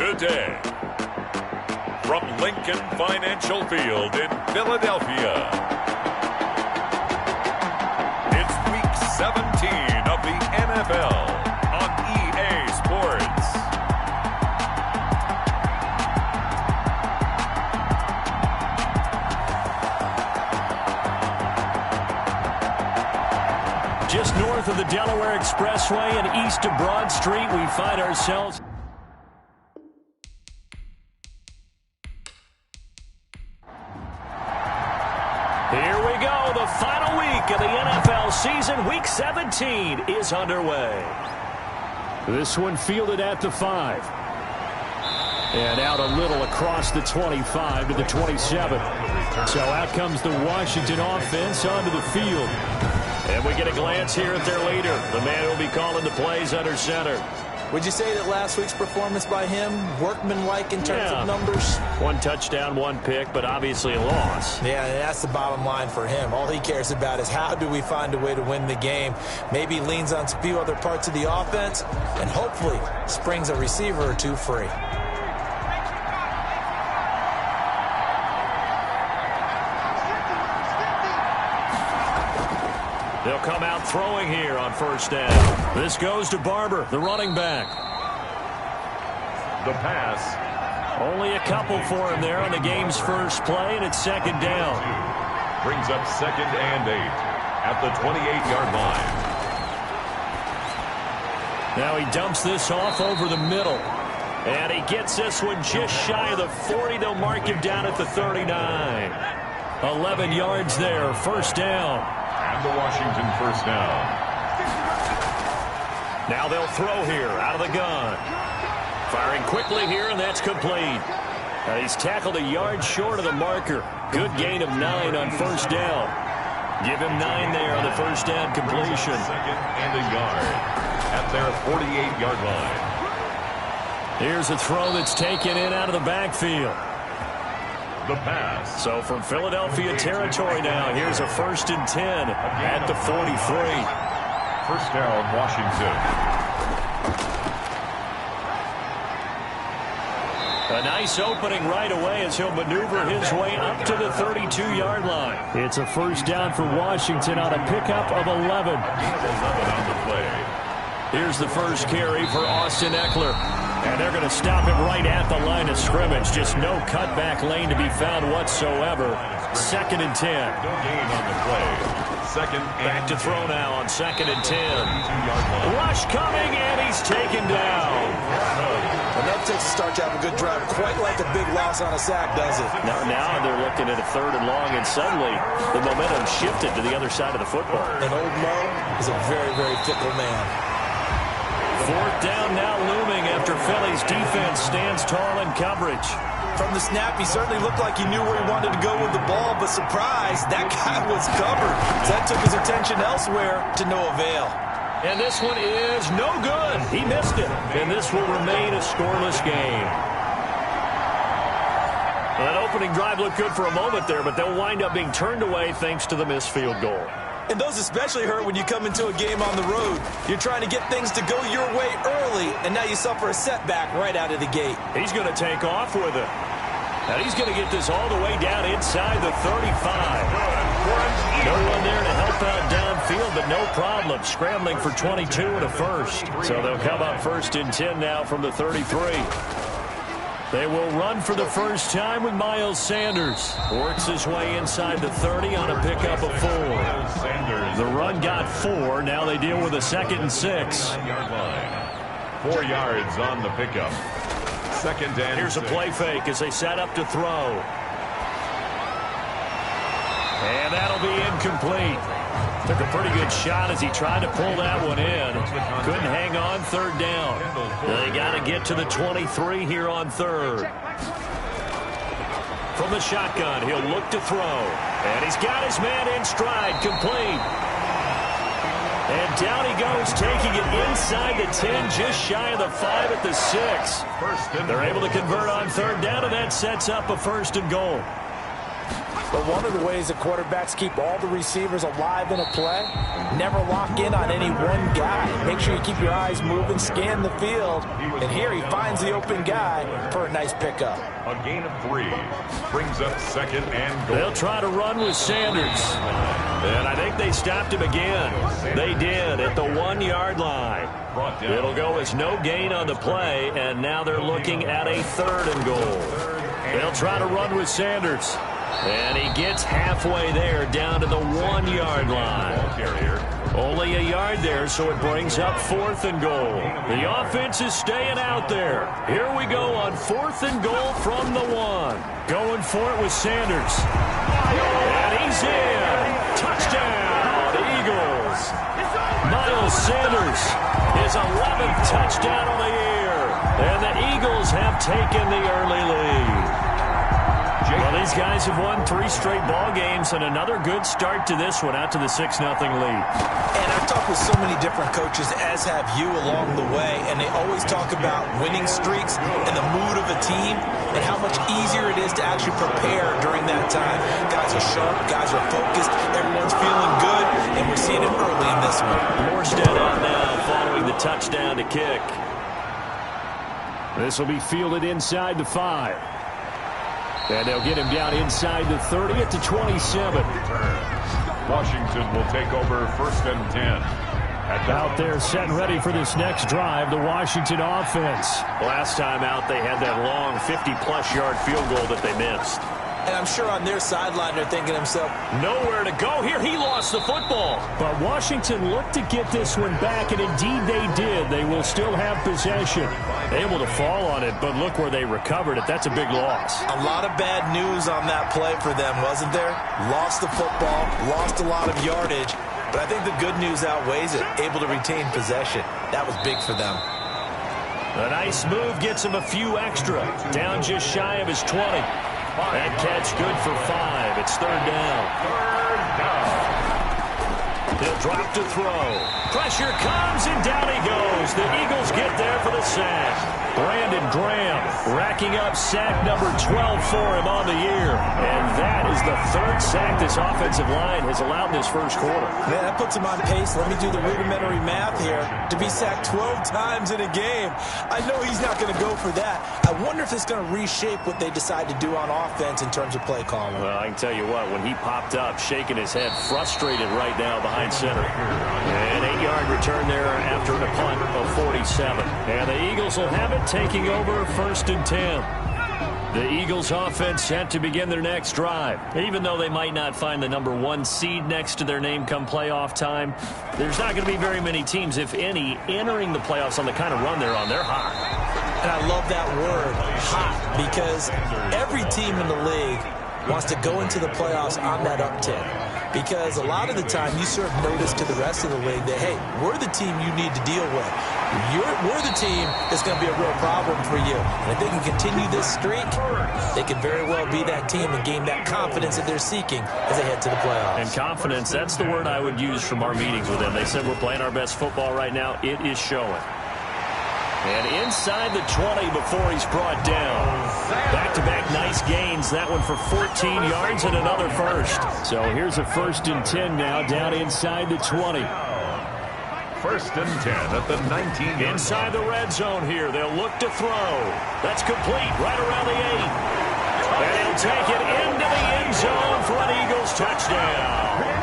Today, from Lincoln Financial Field in Philadelphia, it's Week 17 of the NFL on EA Sports. Just north of the Delaware Expressway and east of Broad Street, we find ourselves... Here we go. The final week of the NFL season. Week 17 is underway. This one fielded at the 5. And out a little across the 25 to the 27. So out comes the Washington offense onto the field. And we get a glance here at their leader, the man who will be calling the plays under center. Would you say that last week's performance by him, workmanlike in terms of numbers? 1 touchdown, 1 pick, but obviously a loss. Yeah, that's the bottom line for him. All he cares about is how do we find a way to win the game. Maybe leans on a few other parts of the offense, and hopefully springs a receiver or two free. They'll come out throwing here on first down. This goes to Barber, the running back. The pass. Only a couple for him there on the game's first play, and it's second down. Brings up 2nd and 8 at the 28-yard line. Now he dumps this off over the middle. And he gets this one just shy of the 40. They'll mark him down at the 39. 11 yards there, first down. And the Washington first down. Now they'll throw here out of the gun. Firing quickly here, and that's complete. And he's tackled a yard short of the marker. Good gain of 9 on first down. Give him 9 there on the first down completion. 2nd and a yard at their 48-yard line. Here's a throw that's taken in out of the backfield. The pass. So from Philadelphia territory now, here's a 1st and 10 at the 43. First down, Washington. A nice opening right away as he'll maneuver his way up to the 32-yard line. It's a first down for Washington on a pickup of 11. 11 on the play. Here's the first carry for Austin Eckler. And they're going to stop him right at the line of scrimmage. Just no cutback lane to be found whatsoever. 2nd and 10. No gain on the play. 2nd and back to throw now on 2nd and 10. Rush coming, and he's taken down. Enough takes to start to have a good drive. Quite like a big loss on a sack, does it? Now they're looking at a 3rd and long, and suddenly the momentum shifted to the other side of the football. And old Mo is a very, very fickle man. 4th down now looming after Philly's defense stands tall in coverage. From the snap, he certainly looked like he knew where he wanted to go with the ball, but surprise, that guy was covered. So that took his attention elsewhere to no avail. And this one is no good. He missed it. And this will remain a scoreless game. Well, that opening drive looked good for a moment there, but they'll wind up being turned away thanks to the missed field goal. And those especially hurt when you come into a game on the road. You're trying to get things to go your way early, and now you suffer a setback right out of the gate. He's going to take off with it. And he's going to get this all the way down inside the 35. No one there to help out downfield, but no problem. Scrambling for 22 and a first. So they'll come up 1st and 10 now from the 33. They will run for the first time with Miles Sanders. Works his way inside the 30 on a pickup of 4. The run got 4. Now they deal with a 2nd and 6. 4 yards on the pickup. 2nd and Here's 6. a play fake as they set up to throw. And that'll be incomplete. Took a pretty good shot as he tried to pull that one in. Couldn't hang on 3rd down. They got to get to the 23 here on 3rd. From the shotgun, he'll look to throw. And he's got his man in stride, complete. And down he goes, taking it inside the 10, just shy of the 5 at the 6. They're able to convert on 3rd down, and that sets up a 1st and goal. But one of the ways that quarterbacks keep all the receivers alive in a play, never lock in on any one guy. Make sure you keep your eyes moving, scan the field, and here he finds the open guy for a nice pickup. A gain of 3 brings up 2nd and goal. They'll try to run with Sanders. And I think they stopped him again. They did at the 1-yard line. It'll go as no gain on the play, and now they're looking at a 3rd and goal. They'll try to run with Sanders. And he gets halfway there down to the 1-yard line. Only a yard there, so it brings up 4th and goal. The offense is staying out there. Here we go on 4th and goal from the 1. Going for it with Sanders. And he's in. Touchdown, Eagles. Miles Sanders, his 11th touchdown of the year. And the Eagles have taken the early lead. Well, these guys have won 3 straight ball games, and another good start to this one, out to the 6-0 lead. And I've talked with so many different coaches, as have you along the way, and they always talk about winning streaks and the mood of a team and how much easier it is to actually prepare during that time. Guys are sharp, guys are focused, everyone's feeling good, and we're seeing it early in this one. Morstead out now following the touchdown to kick. This will be fielded inside the 5. And they'll get him down inside the 30 at the 27. Washington will take over 1st and 10. Out there set and ready for this next drive, the Washington offense. Last time out, they had that long 50-plus yard field goal that they missed. And I'm sure on their sideline they're thinking to themselves, nowhere to go here. He lost the football. But Washington looked to get this one back, and indeed they did. They will still have possession. Able to fall on it, but look where they recovered it. That's a big loss. A lot of bad news on that play for them, wasn't there? Lost the football, lost a lot of yardage, but I think the good news outweighs it. Able to retain possession. That was big for them. A nice move gets him a few extra. Down just shy of his 20. That catch good for 5. It's 3rd down. He'll drop to throw. Pressure comes, and down he goes. The Eagles get there for the sack. Brandon Graham racking up sack number 12 for him on the year. And that is the 3rd sack this offensive line has allowed in this first quarter. Man, that puts him on pace. Let me do the rudimentary math here. To be sacked 12 times in a game, I know he's not going to go for that. I wonder if it's going to reshape what they decide to do on offense in terms of play calling. Well, I can tell you what, when he popped up, shaking his head, frustrated right now behind center. An 8-yard return there after a punt of 47. And the Eagles will have it, taking over 1st and 10. The Eagles offense set to begin their next drive. Even though they might not find the number 1 seed next to their name come playoff time, there's not going to be very many teams, if any, entering the playoffs on the kind of run they're on. They're hot. And I love that word, hot, because every team in the league wants to go into the playoffs on that uptick. Because a lot of the time you serve notice to the rest of the league that, hey, we're the team you need to deal with. We're the team that's going to be a real problem for you. And if they can continue this streak, they could very well be that team and gain that confidence that they're seeking as they head to the playoffs. And confidence, that's the word I would use from our meetings with them. They said we're playing our best football right now. It is showing. And inside the 20 before he's brought down. Back-to-back nice gains. That one for 14 yards and another first. So here's a 1st and 10 now down inside the 20. 1st and 10 at the 19. Inside the red zone here. They'll look to throw. That's complete right around the 8. And he'll take it into the end zone for an Eagles touchdown.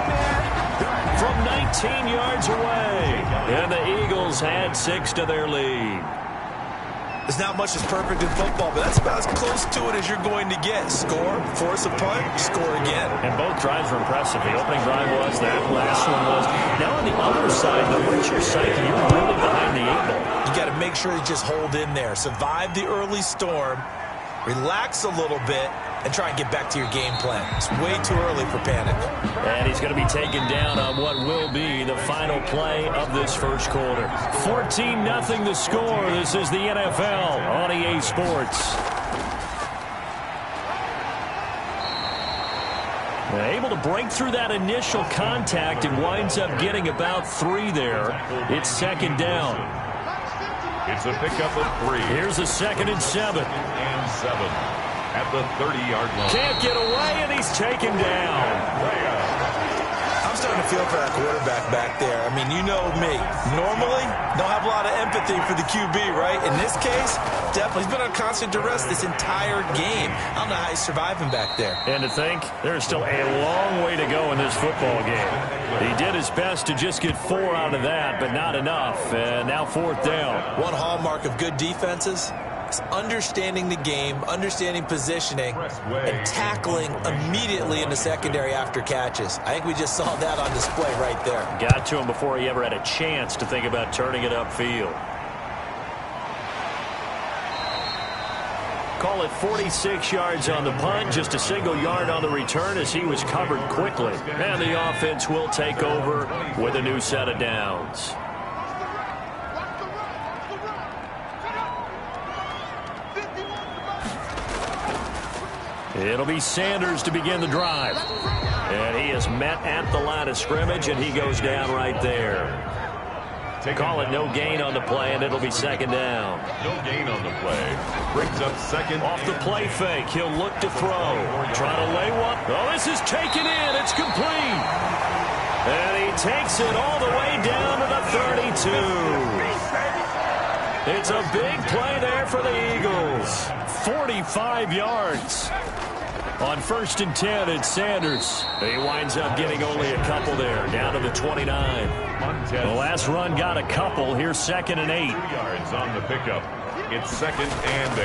From 19 yards away. And the Eagles add 6 to their lead. There's not much that's perfect in football, but that's about as close to it as you're going to get. Score, force a punt, score again. And both drives were impressive. The opening drive was, that last one was. Now on the other side, though, what's your psyche? You're really behind the 8 ball. You got to make sure you just hold in there. Survive the early storm, relax a little bit, and try and get back to your game plan. It's way too early for panic. And he's going to be taken down on what will be the final play of this first quarter. 14-0 the score. This is the NFL on EA Sports. Able to break through that initial contact and winds up getting about 3 there. It's 2nd down. It's a pickup of 3. Here's a 2nd and 7. And 7. at the 30-yard line. Can't get away, and he's taken down. I'm starting to feel for that quarterback back there. I mean, you know me. Normally, don't have a lot of empathy for the QB, right? In this case, definitely. He's been on constant duress this entire game. I don't know how he's surviving back there. And to think, there's still a long way to go in this football game. He did his best to just get 4 out of that, but not enough. And now 4th down. One hallmark of good defenses is understanding the game, understanding positioning, and tackling immediately in the secondary after catches. I think we just saw that on display right there. Got to him before he ever had a chance to think about turning it upfield. Call it 46 yards on the punt, just a single yard on the return as he was covered quickly. And the offense will take over with a new set of downs. It'll be Sanders to begin the drive. And he is met at the line of scrimmage, and he goes down right there. Call it no gain on the play, and it'll be 2nd down. No gain on the play. Brings up 2nd. Off the play fake, he'll look to throw. Try to lay one. Oh, this is taken in. It's complete. And he takes it all the way down to the 32. It's a big play there for the Eagles. 45 yards. On 1st and 10, it's Sanders. He winds up getting only a couple there, down to the 29. The last run got a couple. Here's 2nd and 8. 2 yards on the pickup. It's 2nd and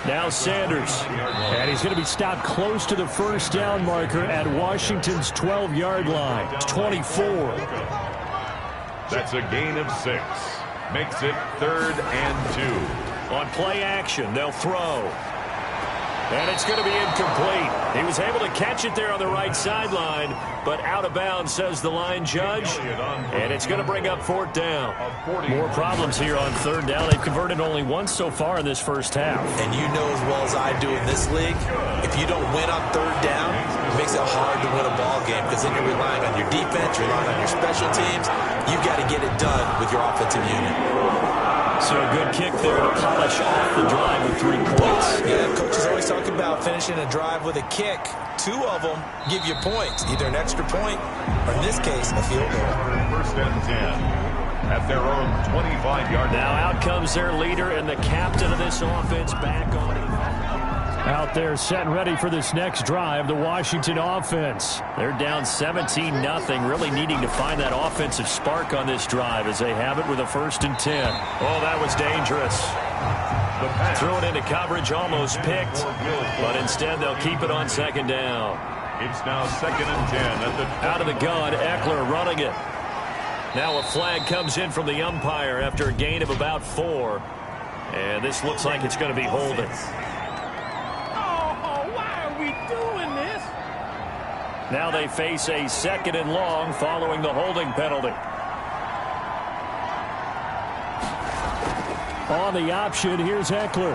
8. Now Sanders. And he's going to be stopped close to the 1st down marker at Washington's 12-yard line. 24. That's a gain of 6. Makes it 3rd and 2. On play action, they'll throw. And it's going to be incomplete. He was able to catch it there on the right sideline, but out of bounds, says the line judge. And it's going to bring up 4th down. More problems here on 3rd down. They've converted only once so far in this first half. And you know as well as I do in this league, if you don't win on 3rd down, it makes it hard to win a ball game because then you're relying on your defense, you're relying on your special teams. You've got to get it done with your offensive unit. So a good kick there to polish off the drive with 3 points. Yeah, coaches always talk about finishing a drive with a kick. 2 of them give you points, either an extra point or, in this case, a field goal. 1st and 10 at their own 25-yard line. Now out comes their leader and the captain of this offense back on it. Out there set and ready for this next drive, the Washington offense. They're down 17-0, really needing to find that offensive spark on this drive as they have it with a 1st and 10. Oh, that was dangerous. Threw it into coverage, almost picked, but instead they'll keep it on 2nd down. It's now 2nd and 10 at the out of the gun, Eckler running it. Now a flag comes in from the umpire after a gain of about 4. And this looks like it's going to be holding. Now they face a 2nd and long following the holding penalty. On the option, here's Eckler.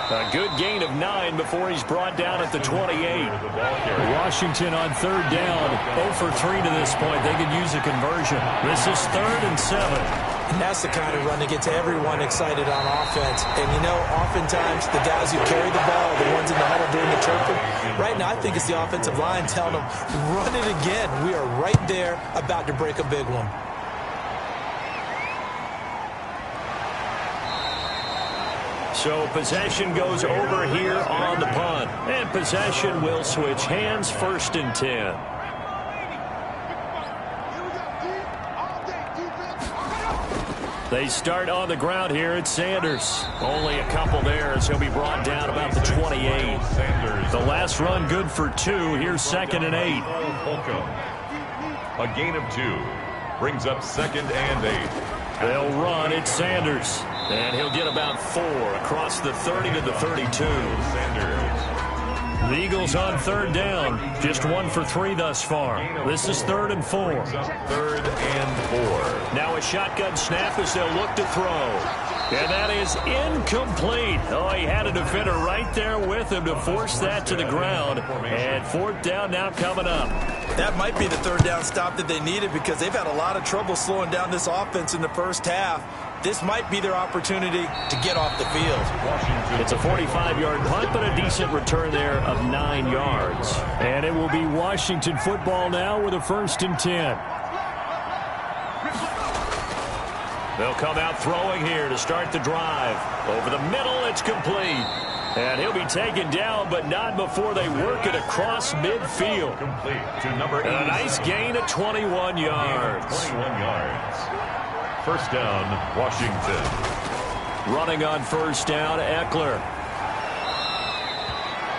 A good gain of 9 before he's brought down at the 28. Washington on 3rd down. 0 for 3 to this point. They could use a conversion. This is 3rd and 7. And that's the kind of run that gets everyone excited on offense. And, you know, oftentimes the guys who carry the ball are the ones in the huddle doing the chirping. Right now, I think it's the offensive line telling them, run it again. We are right there about to break a big one. So possession goes over here on the punt. And possession will switch hands, 1st and 10. They start on the ground here at Sanders. Only a couple there as he'll be brought down about the 28. The last run good for 2. Here's 2nd and 8. A gain of 2. Brings up 2nd and 8. They'll run. It's Sanders. And he'll get about 4 across the 30 to the 32. Sanders. The Eagles on 3rd down. Just 1 for 3 thus far. This is 3rd and 4. 3rd and 4. Now a shotgun snap as they'll look to throw. And that is incomplete. Oh, he had a defender right there with him to force that to the ground. And 4th down now coming up. That might be the 3rd down stop that they needed because they've had a lot of trouble slowing down this offense in the first half. this might be their opportunity to get off the field. It's a 45-yard punt, but a decent return there of 9 yards. And it will be Washington football now with a 1st and 10. They'll come out throwing here to start the drive. Over the middle, it's complete. And he'll be taken down, but not before they work it across midfield. Complete to number 8. A nice gain of 21 yards. 21 yards. First down, Washington. Running on first down, Eckler.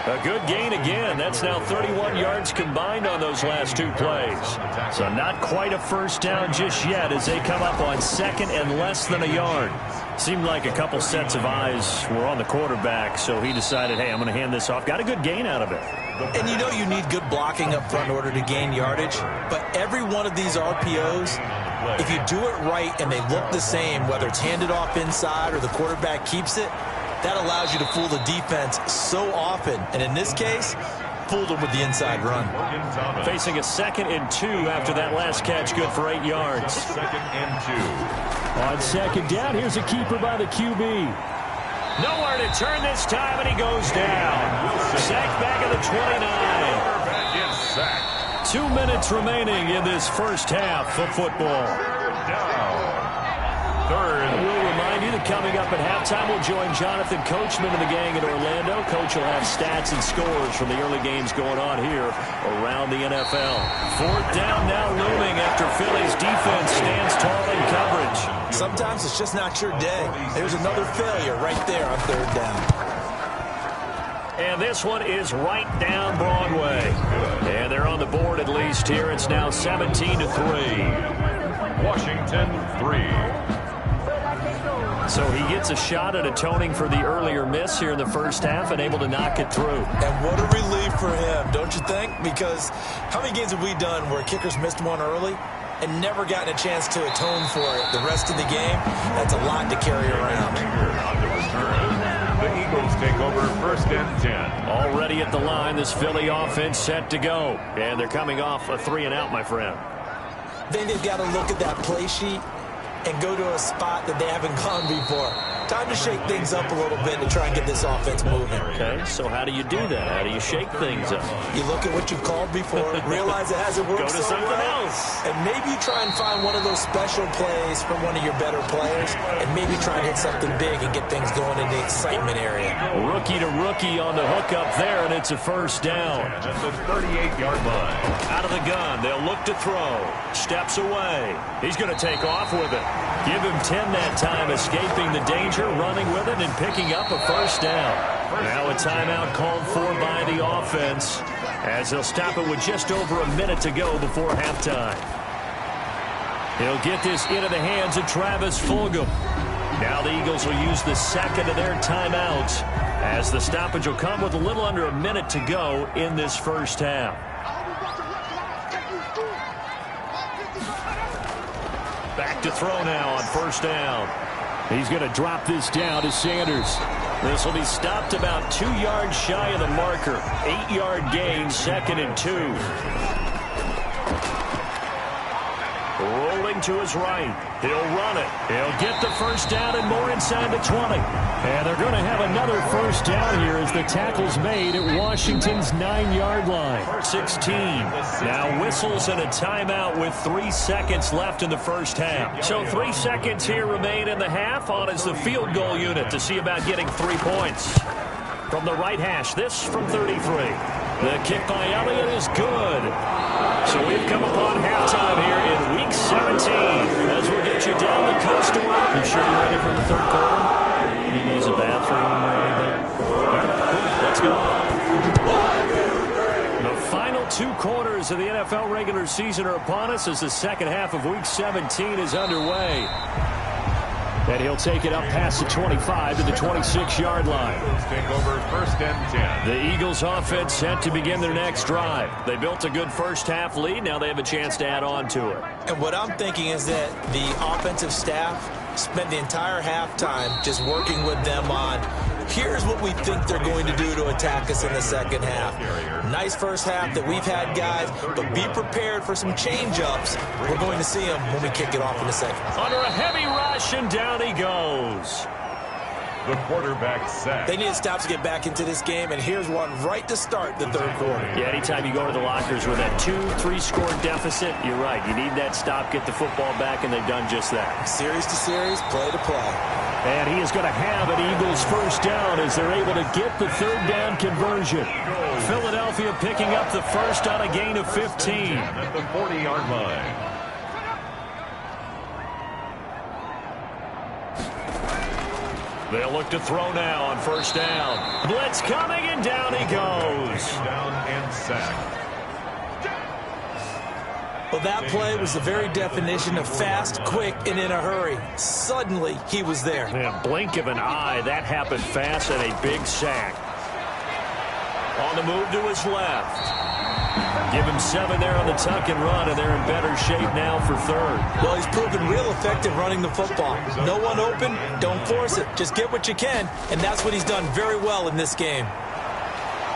A good gain again. That's now 31 yards combined on those last 2 plays. So not quite a first down just yet as they come up on 2nd and less than a yard. Seemed like a couple sets of eyes were on the quarterback, so he decided, hey, I'm going to hand this off. Got a good gain out of it. And you know you need good blocking up front in order to gain yardage. But every one of these RPOs, if you do it right and they look the same, whether it's handed off inside or the quarterback keeps it, that allows you to fool the defense so often. And in this case, fooled them with the inside run. Facing a 2nd and 2 after that last catch, good for 8 yards. 2nd and 2. On 2nd down, here's a keeper by the QB. Nowhere to turn this time, and he goes down. Sacked back at the 29. 2 minutes remaining in this first half of football. We'll remind you that coming up at halftime, we'll join Jonathan Coachman and the gang in Orlando. Coach will have stats and scores from the early games going on here around the NFL. 4th down now looming after Philly's defense stands tall in coverage. Sometimes it's just not your day. There's another failure right there on 3rd down. And this one is right down Broadway. And they're on the board at least here. It's now 17-3. Washington 3. So he gets a shot at atoning for the earlier miss here in the first half and able to knock it through. And what a relief for him, don't you think? Because how many games have we done where kickers missed one early and never gotten a chance to atone for it the rest of the game? That's a lot to carry around. On the return, the Eagles take over 1st and 10. Already at the line, this Philly offense set to go. And they're coming off a 3 and out, my friend. Then they've got to look at that play sheet and go to a spot that they haven't gone before. Time to shake things up a little bit to try and get this offense moving. Okay, so how do you do that? How do you shake things up? You look at what you've called before, realize it hasn't worked so something well, else. And maybe you try and find one of those special plays from one of your better players, and maybe try and hit something big and get things going in the excitement area. Rookie to rookie on the hook up there, and it's a first down. At the 38-yard line. Out of the gun, they'll look to throw. Steps away. He's going to take off with it. Give him 10 that time, escaping the danger, running with it, and picking up a first down. Now a timeout called for by the offense as they'll stop it with just over a minute to go before halftime. He'll get this into the hands of Travis Fulgham. Now the Eagles will use the 2nd of their timeouts as the stoppage will come with a little under a minute to go in this first half. Back to throw now on first down. He's going to drop this down to Sanders. This will be stopped about 2 yards shy of the marker. 8-yard gain, 2nd and 2. Rolling to his right. He'll run it. He'll get the first down and more inside the 20. And they're going to have another first down here as the tackle's made at Washington's 9-yard line. 16. Now whistles and a timeout with 3 seconds left in the first half. So 3 seconds here remain in the half. On is the field goal unit to see about getting 3 points. From the right hash, this from 33. The kick by Elliott is good. So we've come upon halftime here in Week 17 as we'll get you down the coast to work. You sure you're ready for the 3rd quarter? You need to use a bathroom or anything? All right, let's go. The final 2 quarters of the NFL regular season are upon us as the second half of Week 17 is underway. And he'll take it up past the 25 to the 26-yard line. Take over 1st and 10. The Eagles offense set to begin their next drive. They built a good first half lead. Now they have a chance to add on to it. And what I'm thinking is that the offensive staff spent the entire halftime just working with them on Here's what we think they're going to do to attack us in the second half. Nice first half that we've had, guys, but be prepared for some change-ups. We're going to see them when we kick it off in a second. Under a heavy rush, and down he goes. The quarterback sack. They need to stop to get back into this game, and here's one right to start the third quarter. Yeah, anytime you go to the lockers with that 2-3 score deficit, you're right. You need that stop, get the football back, and they've done just that. Series to series, play to play. And he is going to have an Eagles first down as they're able to get the third down conversion. Philadelphia picking up the first on a gain of 15. At the 40-yard line. They'll look to throw now on first down. Blitz coming, and down he goes. Down and sack. Well, that play was the very definition of fast, quick, and in a hurry. Suddenly, he was there. Yeah, blink of an eye. That happened fast, and a big sack. On the move to his left. Give him 7 there on the tuck and run, and they're in better shape now for third. Well, he's proven real effective running the football. No one open, don't force it. Just get what you can, and that's what he's done very well in this game.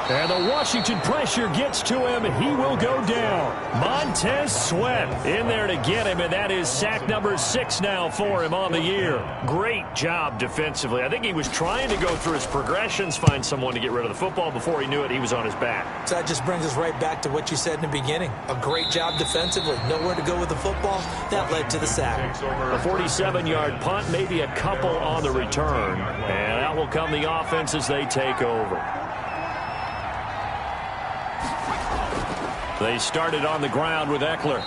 And the Washington pressure gets to him, and he will go down. Montez Sweat in there to get him, and that is sack number 6 now for him on the year. Great job defensively. I think he was trying to go through his progressions, find someone to get rid of the football. Before he knew it, he was on his back. So that just brings us right back to what you said in the beginning. A great job defensively. Nowhere to go with the football. That led to the sack. A 47-yard punt, maybe a couple on the return. And out will come the offense as they take over. They started on the ground with Eckler.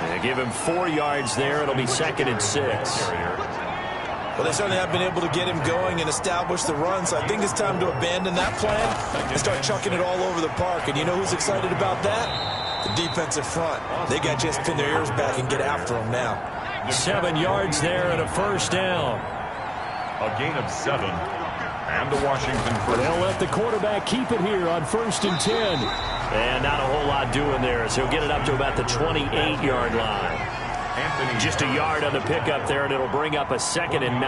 They give him 4 yards there. It'll be 2nd and 6. Well, they certainly have been able to get him going and establish the run, so I think it's time to abandon that plan and start chucking it all over the park. And you know who's excited about that? The defensive front. They got to just pin their ears back and get after him now. 7 yards there and a first down. A gain of 7. And the Washington first. They'll let the quarterback keep it here on 1st and 10. And not a whole lot doing there, so he'll get it up to about the 28-yard line. Just a yard on the pickup there, and it'll bring up a 2nd and 9.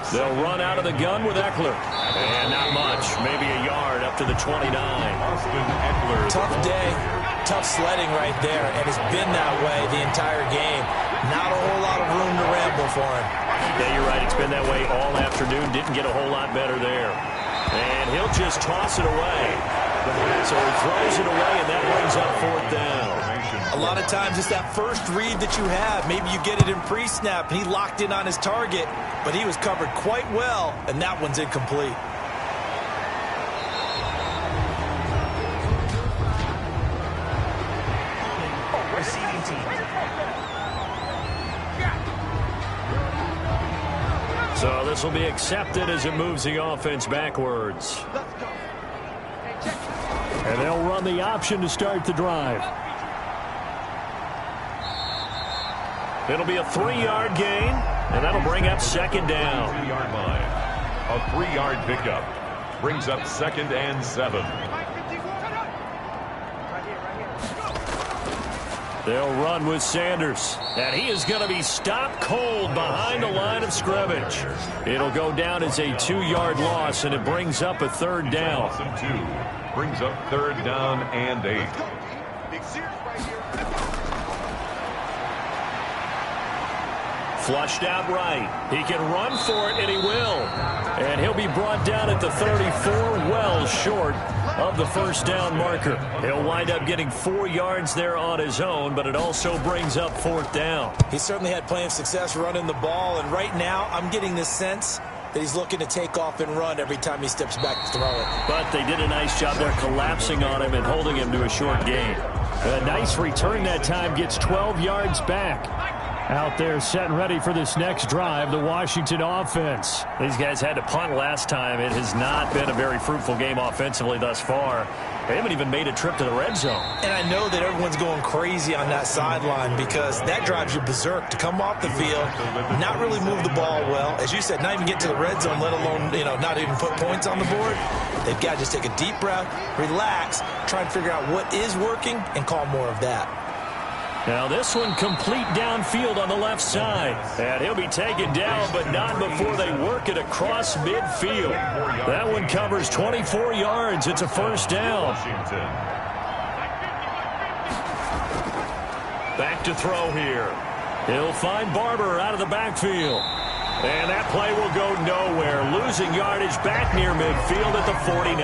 They'll run out of the gun with Eckler. And not much, maybe a yard up to the 29. Tough day, tough sledding right there, and it's been that way the entire game. Not a whole lot of room to ramble for him. Yeah, you're right. It's been that way all afternoon. Didn't get a whole lot better there. And he'll just toss it away. So he throws it away, and that brings up 4th down. A lot of times it's that first read that you have. Maybe you get it in pre-snap, and he locked in on his target, but he was covered quite well, and that one's incomplete. So this will be accepted as it moves the offense backwards. And they'll run the option to start the drive. It'll be a 3-yard gain, and that'll bring up 2nd down. 3-yard line. A 3-yard pickup brings up 2nd and 7. They'll run with Sanders, and he is going to be stopped cold behind the line of scrimmage. It'll go down as a 2-yard loss, and it brings up a 3rd down. Brings up 3rd down and 8. Flushed out right. He can run for it, and he will. And he'll be brought down at the 34, well short of the first down marker. He'll wind up getting 4 yards there on his own, but it also brings up 4th down. He certainly had plenty of success running the ball, and right now I'm getting this sense that he's looking to take off and run every time he steps back to throw it. But they did a nice job there collapsing on him and holding him to a short gain. A nice return that time, gets 12 yards back. Out there set and ready for this next drive, the Washington offense. These guys had to punt last time. It has not been a very fruitful game offensively thus far. They haven't even made a trip to the red zone. And I know that everyone's going crazy on that sideline because that drives you berserk to come off the field, not really move the ball well. As you said, not even get to the red zone, let alone, not even put points on the board. They've got to just take a deep breath, relax, try and figure out what is working, and call more of that. Now this one complete downfield on the left side. And he'll be taken down, but not before they work it across midfield. That one covers 24 yards. It's a first down. Back to throw here. He'll find Barber out of the backfield. And that play will go nowhere. Losing yardage back near midfield at the 49.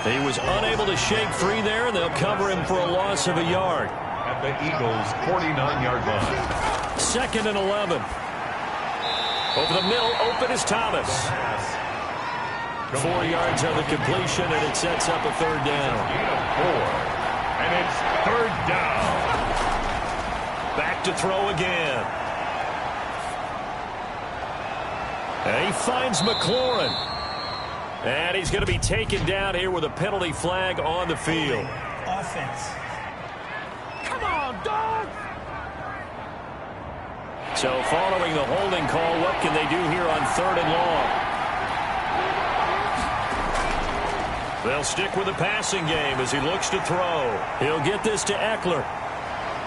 He was unable to shake free there, and they'll cover him for a loss of a yard. At the Eagles' 49-yard line. 2nd and 11. Over the middle, open is Thomas. 4 yards on the completion, and it sets up a third down. And it's third down. Back to throw again. And he finds McLaurin. And he's going to be taken down here with a penalty flag on the field. Offense. Come on, dog! So following the holding call, what can they do here on 3rd and long? They'll stick with the passing game as he looks to throw. He'll get this to Eckler.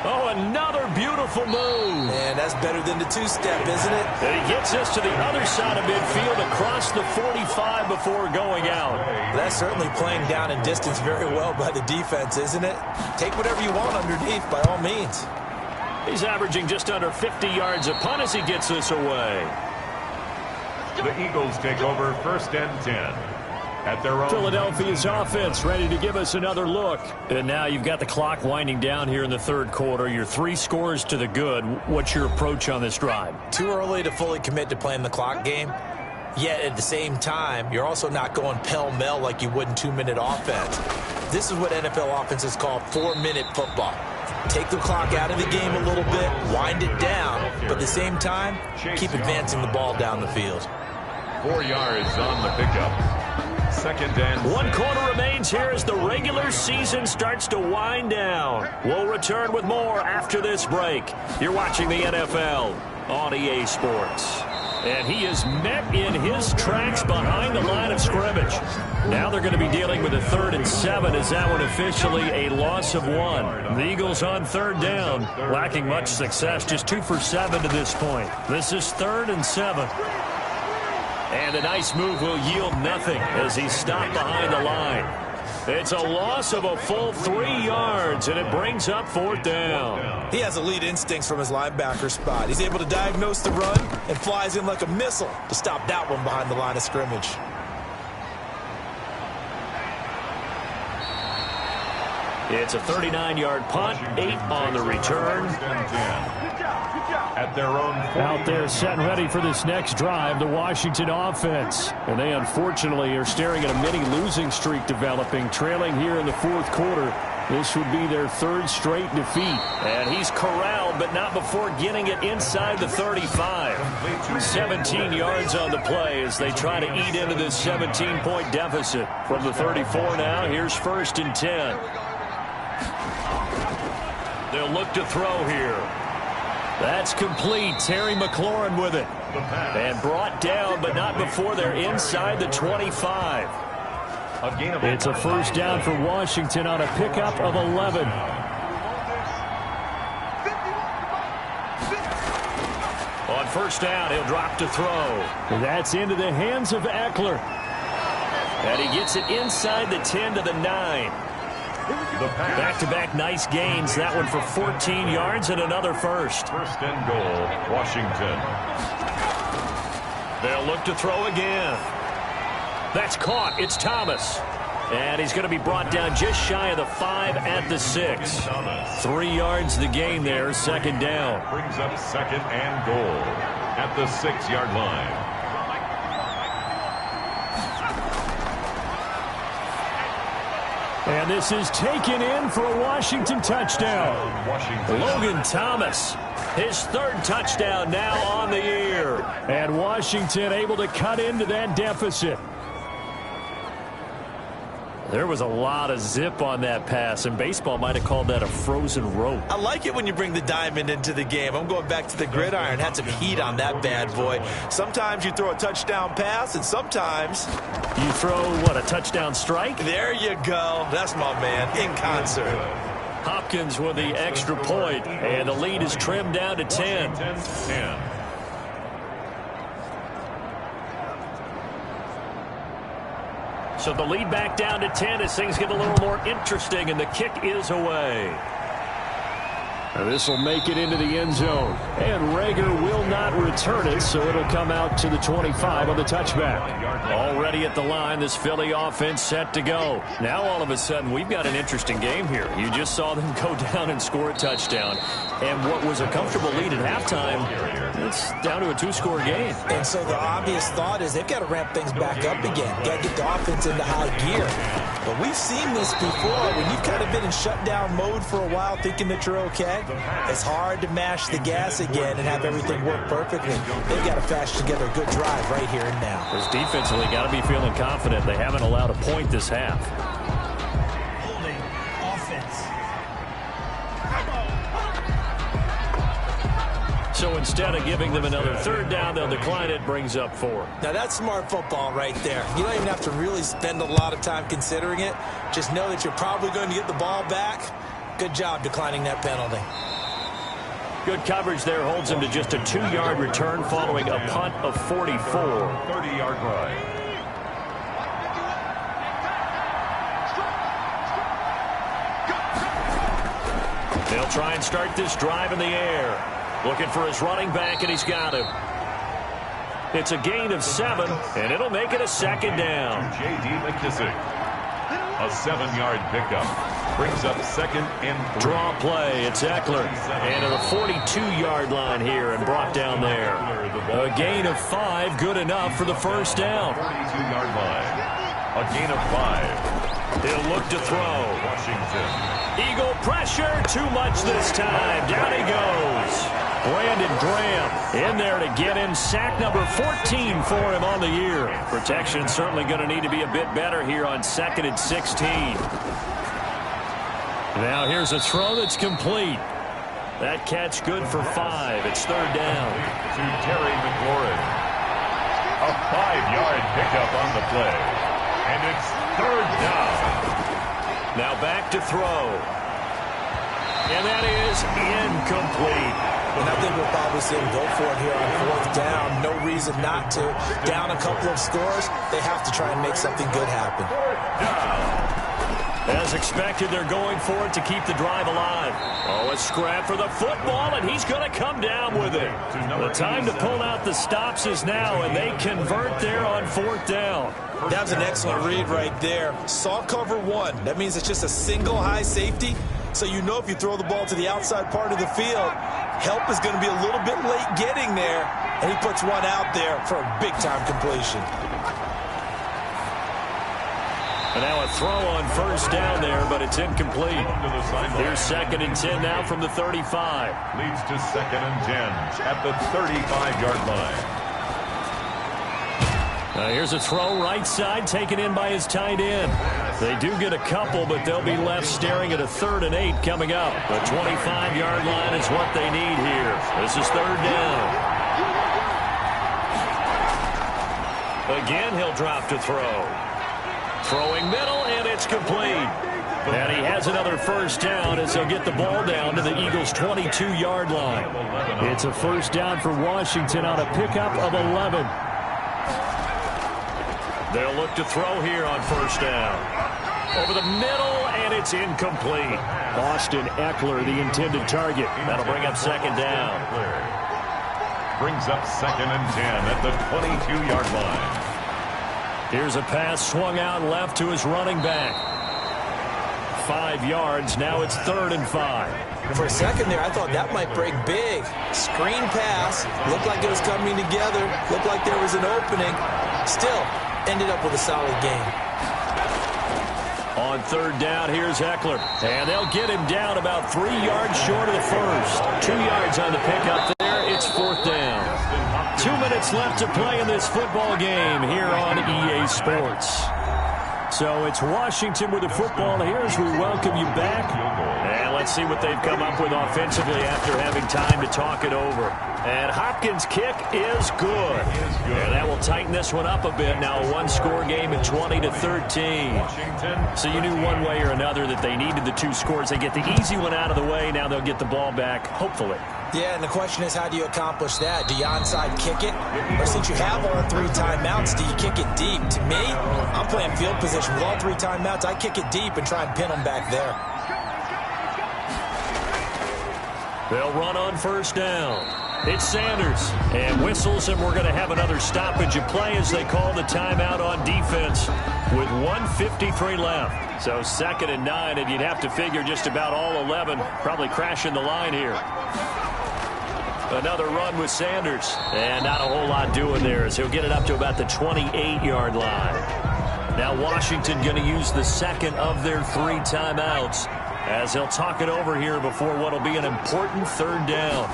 Oh, another beautiful move. And that's better than the two-step, isn't it? And he gets this to the other side of midfield across the 45 before going out. That's certainly playing down in distance very well by the defense, isn't it? Take whatever you want underneath, by all means. He's averaging just under 50 yards a punt as he gets this away. The Eagles take over 1st and 10. At their own. Philadelphia's offense ready to give us another look. And now you've got the clock winding down here in the 3rd quarter. You're 3 scores to the good. What's your approach on this drive? Too early to fully commit to playing the clock game. Yet at the same time, you're also not going pell-mell like you would in 2-minute offense. This is what NFL offenses call 4-minute football. Take the clock out of the game a little bit, wind it down, but at the same time, keep advancing the ball down the field. 4 yards on the pickup. 2nd and 1 quarter remains here as the regular season starts to wind down. We'll return with more after this break. You're watching the NFL on EA Sports. And he is met in his tracks behind the line of scrimmage. Now they're going to be dealing with a 3rd and 7 as that one officially a loss of 1. The Eagles on 3rd down, lacking much success, just 2 for 7 to this point. This is 3rd and 7. And a nice move will yield nothing as he's stopped behind the line. It's a loss of a full 3 yards, and it brings up 4th down. He has elite instincts from his linebacker spot. He's able to diagnose the run and flies in like a missile to stop that one behind the line of scrimmage. It's a 39-yard punt, 8 on the return. At their own 40. Out there set and ready for this next drive, the Washington offense. And they unfortunately are staring at a mini losing streak developing, trailing here in the 4th quarter. This would be their 3rd straight defeat. And he's corralled, but not before getting it inside the 35. 17 yards on the play as they try to eat into this 17-point deficit. From the 34 now, here's 1st and 10. They'll look to throw here. That's complete. Terry McLaurin with it. And brought down, but not before they're inside the 25. It's a first down for Washington on a pickup of 11. On 1st down, he'll drop to throw. That's into the hands of Eckler. And he gets it inside the 10 to the 9. Back-to-back nice gains. That one for 14 yards and another first. 1st and goal, Washington. They'll look to throw again. That's caught. It's Thomas. And he's going to be brought down just shy of the 5 at the 6. 3 yards the gain there, 2nd down. Brings up 2nd and goal at the 6-yard line. And this is taken in for a Washington touchdown. Logan Thomas, his 3rd touchdown now on the year. And Washington able to cut into that deficit. There was a lot of zip on that pass, and baseball might have called that a frozen rope. I like it when you bring the diamond into the game. I'm going back to the gridiron. Had some heat on that bad boy. Sometimes you throw a touchdown pass, and sometimes you throw, what, a touchdown strike? There you go. That's my man, in concert. Hopkins with the extra point, and the lead is trimmed down to 10. So the lead back down to 10 as things get a little more interesting, and the kick is away. This will make it into the end zone. And Rager will not return it, so it'll come out to the 25 on the touchback. Already at the line, this Philly offense set to go. Now all of a sudden, we've got an interesting game here. You just saw them go down and score a touchdown. And what was a comfortable lead at halftime, it's down to a two-score game. And so the obvious thought is they've got to ramp things back up again. Got to get the offense into high gear. But we've seen this before. When you've kind of been in shutdown mode for a while thinking that you're okay, it's hard to mash the gas again and have everything work perfectly. They've got to fashion together a good drive right here and now. Because defensively, got to be feeling confident. They haven't allowed a point this half. Holding offense. So instead of giving them another third down, they'll decline it, brings up 4. Now that's smart football right there. You don't even have to really spend a lot of time considering it. Just know that you're probably going to get the ball back. Good job declining that penalty. Good coverage there holds him to just a 2-yard return following a punt of 44. 30-yard line. They'll try and start this drive in the air. Looking for his running back, and he's got him. It's a gain of 7, and it'll make it a second down. J.D. McKissick. A 7-yard pickup. Brings up second and 3. Draw play. It's Eckler. And to the 42-yard line here and brought down there. A gain of 5, good enough for the first down. 42-yard line. A gain of 5. He'll look to throw. Washington. Eagle pressure. Too much this time. Down he goes. Brandon Graham in there to get him. Sack number 14 for him on the year. Protection certainly going to need to be a bit better here on 2nd and 16. Now here's a throw that's complete. That catch good for 5. It's third down. To Terry McLaurin. A 5-yard pickup on the play. And it's third down. Now back to throw. And that is incomplete. And I think we'll probably see him go for it here on 4th down. No reason not to. Down a couple of scores, they have to try and make something good happen. As expected, they're going for it to keep the drive alive. Oh, a scrap for the football, and he's going to come down with it. The time to pull out the stops is now, and they convert there on 4th down. That was an excellent read right there. Saw cover 1. That means it's just a single high safety. So you know if you throw the ball to the outside part of the field, help is going to be a little bit late getting there. And he puts one out there for a big-time completion. And now a throw on first down there, but it's incomplete. Here's 2nd and 10 now from the 35. Leads to 2nd and 10 at the 35-yard line. Now here's a throw right side taken in by his tight end. They do get a couple, but they'll be left staring at a 3rd and 8 coming up. The 25-yard line is what they need here. This is third down. Again, he'll drop to throw. Throwing middle, and it's complete. And he has another first down as they'll get the ball down to the Eagles' 22-yard line. It's a first down for Washington on a pickup of 11. They'll look to throw here on first down. Over the middle, and it's incomplete. Austin Eckler, the intended target. That'll bring up 2nd down. Brings up 2nd and 10 at the 22-yard line. Here's a pass swung out left to his running back. 5 yards. Now it's 3rd and 5. For a second there, I thought that might break big. Screen pass. Looked like it was coming together. Looked like there was an opening. Still, ended up with a solid game. On 3rd down, here's Eckler. And they'll get him down about 3 yards short of the first. 2 yards on the pickup there. It's 4th down. 2 minutes left to play in this football game here on EA Sports. So it's Washington with the football here as we welcome you back. And let's see what they've come up with offensively after having time to talk it over. And Hopkins' kick is good. And that will tighten this one up a bit. Now a one-score game at 20-13. So you knew one way or another that they needed the 2 scores. They get the easy one out of the way. Now they'll get the ball back, hopefully. Yeah, and the question is, how do you accomplish that? Do you onside kick it? Or since you have all 3 timeouts, do you kick it deep? To me, I'm playing field position with all 3 timeouts. I kick it deep and try and pin them back there. They'll run on first down. It's Sanders. And whistles, and we're going to have another stoppage of play as they call the timeout on defense with 1:53 left. So 2nd and 9, and you'd have to figure just about all 11 probably crashing the line here. Another run with Sanders. And not a whole lot doing there as he'll get it up to about the 28-yard line. Now Washington going to use the 2nd of their 3 timeouts as they'll talk it over here before what will be an important 3rd down.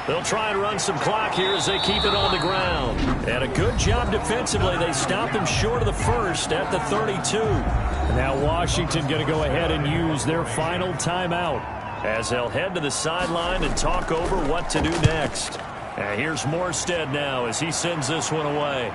They'll try and run some clock here as they keep it on the ground. And a good job defensively. They stop him short of the 1st at the 32. Now Washington going to go ahead and use their final timeout as they'll head to the sideline and talk over what to do next. And here's Morstead now as he sends this one away.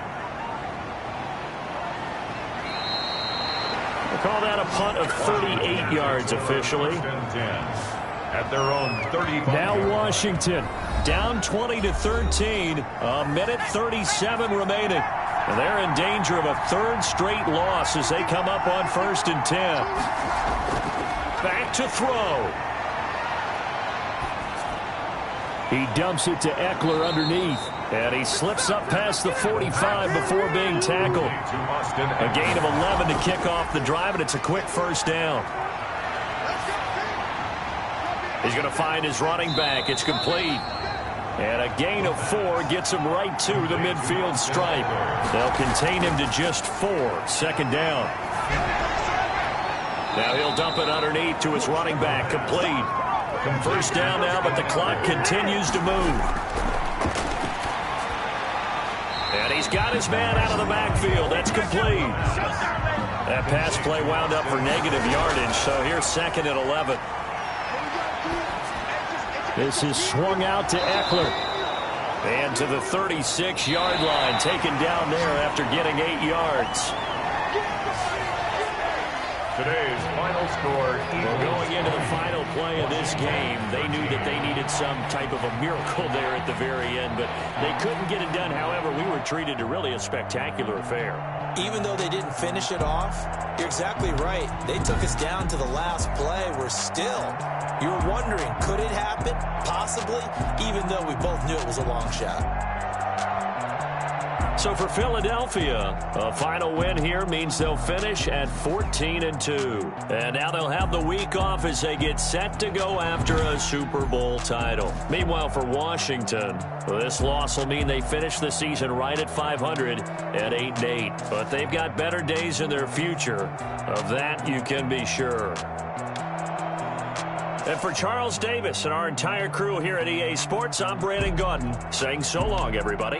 We'll call that a punt of 38 yards officially. At their own 35. Now Washington down 20-13, a minute 37 remaining. And they're in danger of a 3rd straight loss as they come up on 1st and 10. Back to throw. He dumps it to Eckler underneath. And he slips up past the 45 before being tackled. A gain of 11 to kick off the drive, and it's a quick 1st down. He's going to find his running back. It's complete. And a gain of 4 gets him right to the midfield stripe. They'll contain him to just 4. 2nd down. Now he'll dump it underneath to his running back. Complete. 1st down now, but the clock continues to move. And he's got his man out of the backfield. That's complete. That pass play wound up for negative yardage, so here's 2nd and 11. This is swung out to Eckler. And to the 36-yard line, taken down there after getting 8 yards. Today's final score. Well, going into the final play of this game, they knew that they needed some type of a miracle there at the very end, but they couldn't get it done. However, we were treated to really a spectacular affair. Even though they didn't finish it off, you're exactly right. They took us down to the last play. We're still, you were wondering, could it happen? Possibly, even though we both knew it was a long shot. So for Philadelphia, a final win here means they'll finish at 14-2. And now they'll have the week off as they get set to go after a Super Bowl title. Meanwhile, for Washington, this loss will mean they finish the season right at 500 at 8-8. But they've got better days in their future. Of that, you can be sure. And for Charles Davis and our entire crew here at EA Sports, I'm Brandon Gaudin saying so long, everybody.